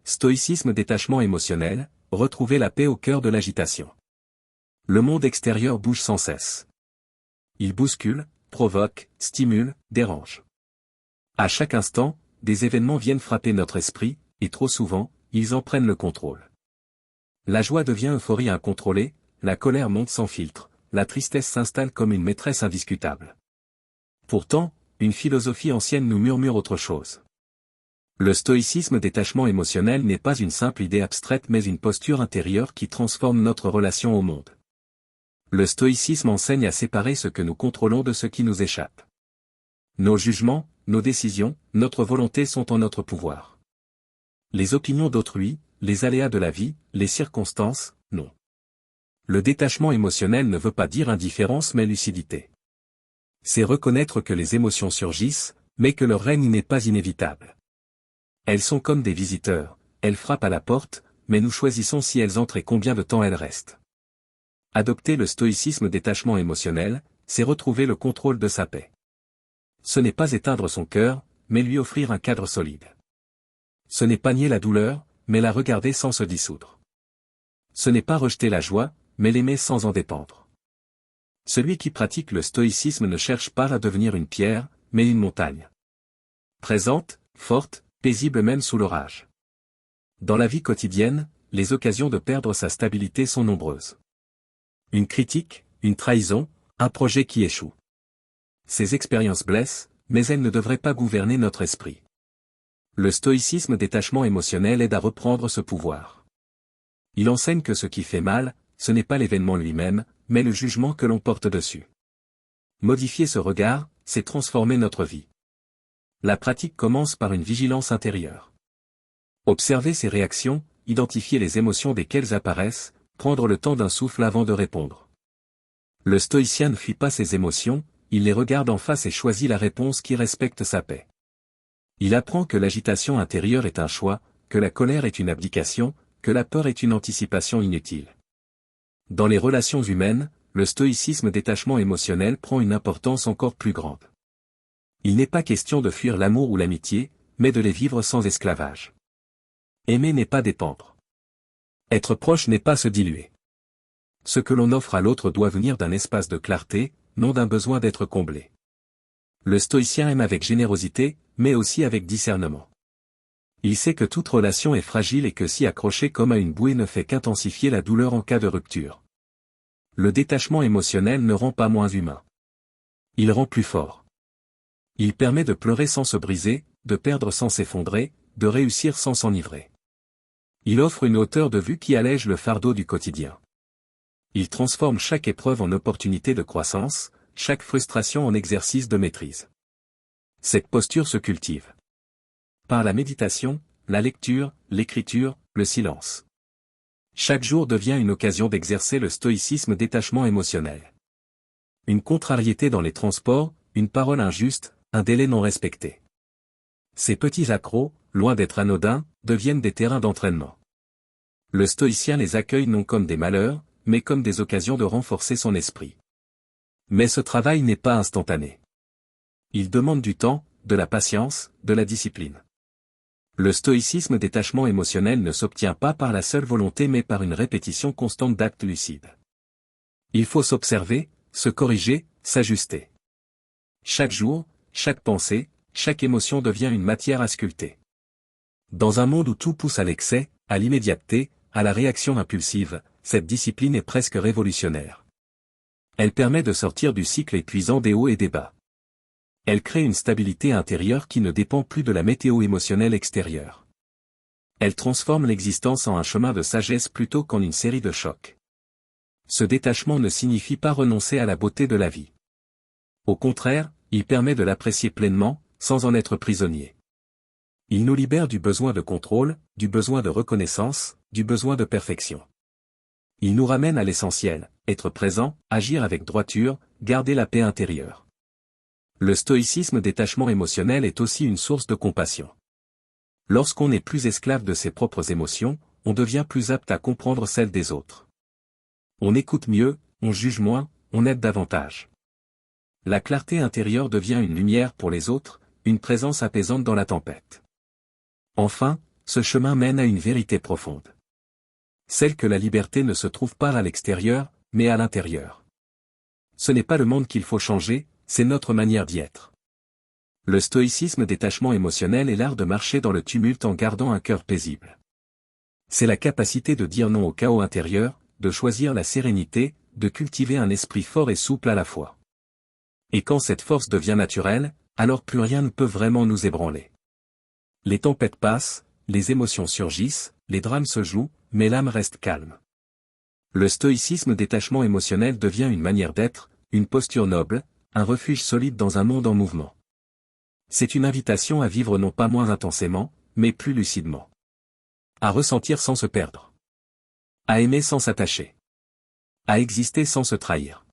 Stoïcisme détachement émotionnel, retrouver la paix au cœur de l'agitation. Le monde extérieur bouge sans cesse. Il bouscule, provoque, stimule, dérange. À chaque instant, des événements viennent frapper notre esprit, et trop souvent, ils en prennent le contrôle. La joie devient euphorie incontrôlée, la colère monte sans filtre, la tristesse s'installe comme une maîtresse indiscutable. Pourtant, une philosophie ancienne nous murmure autre chose. Le stoïcisme détachement émotionnel n'est pas une simple idée abstraite mais une posture intérieure qui transforme notre relation au monde. Le stoïcisme enseigne à séparer ce que nous contrôlons de ce qui nous échappe. Nos jugements, nos décisions, notre volonté sont en notre pouvoir. Les opinions d'autrui, les aléas de la vie, les circonstances, non. Le détachement émotionnel ne veut pas dire indifférence mais lucidité. C'est reconnaître que les émotions surgissent, mais que leur règne n'est pas inévitable. Elles sont comme des visiteurs, elles frappent à la porte, mais nous choisissons si elles entrent et combien de temps elles restent. Adopter le stoïcisme détachement émotionnel, c'est retrouver le contrôle de sa paix. Ce n'est pas éteindre son cœur, mais lui offrir un cadre solide. Ce n'est pas nier la douleur, mais la regarder sans se dissoudre. Ce n'est pas rejeter la joie, mais l'aimer sans en dépendre. Celui qui pratique le stoïcisme ne cherche pas à devenir une pierre, mais une montagne. Présente, forte, paisible même sous l'orage. Dans la vie quotidienne, les occasions de perdre sa stabilité sont nombreuses. Une critique, une trahison, un projet qui échoue. Ces expériences blessent, mais elles ne devraient pas gouverner notre esprit. Le stoïcisme détachement émotionnel aide à reprendre ce pouvoir. Il enseigne que ce qui fait mal, ce n'est pas l'événement lui-même, mais le jugement que l'on porte dessus. Modifier ce regard, c'est transformer notre vie. La pratique commence par une vigilance intérieure. Observer ses réactions, identifier les émotions desquelles apparaissent, prendre le temps d'un souffle avant de répondre. Le stoïcien ne fuit pas ses émotions, il les regarde en face et choisit la réponse qui respecte sa paix. Il apprend que l'agitation intérieure est un choix, que la colère est une abdication, que la peur est une anticipation inutile. Dans les relations humaines, le stoïcisme détachement émotionnel prend une importance encore plus grande. Il n'est pas question de fuir l'amour ou l'amitié, mais de les vivre sans esclavage. Aimer n'est pas dépendre. Être proche n'est pas se diluer. Ce que l'on offre à l'autre doit venir d'un espace de clarté, non d'un besoin d'être comblé. Le stoïcien aime avec générosité, mais aussi avec discernement. Il sait que toute relation est fragile et que s'y accrocher comme à une bouée ne fait qu'intensifier la douleur en cas de rupture. Le détachement émotionnel ne rend pas moins humain. Il rend plus fort. Il permet de pleurer sans se briser, de perdre sans s'effondrer, de réussir sans s'enivrer. Il offre une hauteur de vue qui allège le fardeau du quotidien. Il transforme chaque épreuve en opportunité de croissance, chaque frustration en exercice de maîtrise. Cette posture se cultive par la méditation, la lecture, l'écriture, le silence. Chaque jour devient une occasion d'exercer le stoïcisme détachement émotionnel. Une contrariété dans les transports, une parole injuste, un délai non respecté. Ces petits accros, loin d'être anodins, deviennent des terrains d'entraînement. Le stoïcien les accueille non comme des malheurs, mais comme des occasions de renforcer son esprit. Mais ce travail n'est pas instantané. Il demande du temps, de la patience, de la discipline. Le stoïcisme détachement émotionnel ne s'obtient pas par la seule volonté mais par une répétition constante d'actes lucides. Il faut s'observer, se corriger, s'ajuster. Chaque jour, chaque pensée, chaque émotion devient une matière à sculpter. Dans un monde où tout pousse à l'excès, à l'immédiateté, à la réaction impulsive, cette discipline est presque révolutionnaire. Elle permet de sortir du cycle épuisant des hauts et des bas. Elle crée une stabilité intérieure qui ne dépend plus de la météo émotionnelle extérieure. Elle transforme l'existence en un chemin de sagesse plutôt qu'en une série de chocs. Ce détachement ne signifie pas renoncer à la beauté de la vie. Au contraire, il permet de l'apprécier pleinement, sans en être prisonnier. Il nous libère du besoin de contrôle, du besoin de reconnaissance, du besoin de perfection. Il nous ramène à l'essentiel, être présent, agir avec droiture, garder la paix intérieure. Le stoïcisme détachement émotionnel est aussi une source de compassion. Lorsqu'on n'est plus esclave de ses propres émotions, on devient plus apte à comprendre celles des autres. On écoute mieux, on juge moins, on aide davantage. La clarté intérieure devient une lumière pour les autres, une présence apaisante dans la tempête. Enfin, ce chemin mène à une vérité profonde. Celle que la liberté ne se trouve pas à l'extérieur, mais à l'intérieur. Ce n'est pas le monde qu'il faut changer, c'est notre manière d'y être. Le stoïcisme détachement émotionnel est l'art de marcher dans le tumulte en gardant un cœur paisible. C'est la capacité de dire non au chaos intérieur, de choisir la sérénité, de cultiver un esprit fort et souple à la fois. Et quand cette force devient naturelle, alors plus rien ne peut vraiment nous ébranler. Les tempêtes passent, les émotions surgissent, les drames se jouent, mais l'âme reste calme. Le stoïcisme détachement émotionnel devient une manière d'être, une posture noble, un refuge solide dans un monde en mouvement. C'est une invitation à vivre non pas moins intensément, mais plus lucidement. À ressentir sans se perdre. À aimer sans s'attacher. À exister sans se trahir.